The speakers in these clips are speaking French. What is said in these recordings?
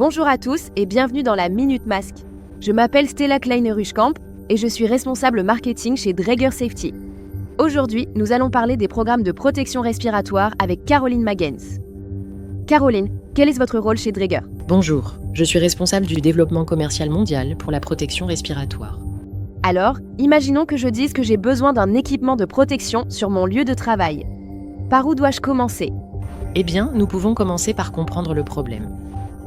Bonjour à tous et bienvenue dans la Minute Masque. Je m'appelle Stella Kleine-Ruschkamp et je suis responsable marketing chez Dräger Safety. Aujourd'hui, nous allons parler des programmes de protection respiratoire avec Caroline Magens. Caroline, quel est votre rôle chez Dräger? Bonjour, je suis responsable du développement commercial mondial pour la protection respiratoire. Alors, imaginons que je dise que j'ai besoin d'un équipement de protection sur mon lieu de travail. Par où dois-je commencer? Eh bien, nous pouvons commencer par comprendre le problème.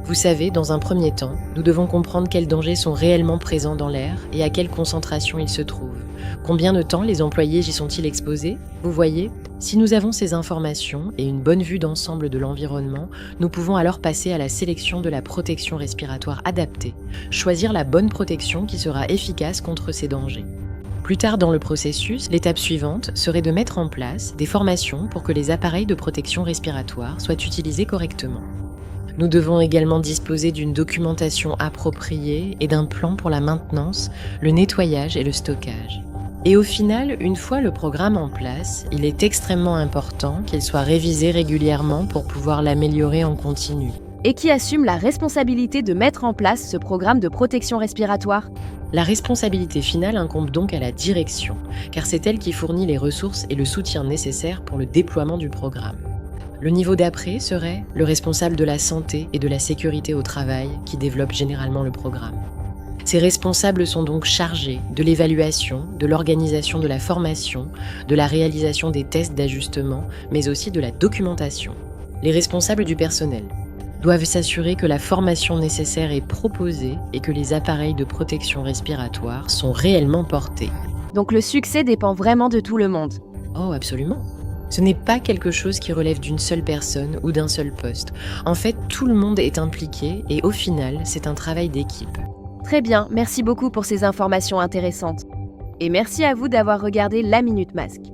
Vous savez, dans un premier temps, nous devons comprendre quels dangers sont réellement présents dans l'air et à quelle concentration ils se trouvent. Combien de temps les employés y sont-ils exposés? Vous voyez, si nous avons ces informations et une bonne vue d'ensemble de l'environnement, nous pouvons alors passer à la sélection de la protection respiratoire adaptée, choisir la bonne protection qui sera efficace contre ces dangers. Plus tard dans le processus, l'étape suivante serait de mettre en place des formations pour que les appareils de protection respiratoire soient utilisés correctement. Nous devons également disposer d'une documentation appropriée et d'un plan pour la maintenance, le nettoyage et le stockage. Et au final, une fois le programme en place, il est extrêmement important qu'il soit révisé régulièrement pour pouvoir l'améliorer en continu. Et qui assume la responsabilité de mettre en place ce programme de protection respiratoire? La responsabilité finale incombe donc à la direction, car c'est elle qui fournit les ressources et le soutien nécessaires pour le déploiement du programme. Le niveau d'après serait le responsable de la santé et de la sécurité au travail qui développe généralement le programme. Ces responsables sont donc chargés de l'évaluation, de l'organisation de la formation, de la réalisation des tests d'ajustement, mais aussi de la documentation. Les responsables du personnel doivent s'assurer que la formation nécessaire est proposée et que les appareils de protection respiratoire sont réellement portés. Donc le succès dépend vraiment de tout le monde. Oh, absolument. Ce n'est pas quelque chose qui relève d'une seule personne ou d'un seul poste. En fait, tout le monde est impliqué et au final, c'est un travail d'équipe. Très bien, merci beaucoup pour ces informations intéressantes. Et merci à vous d'avoir regardé la Minute Masque.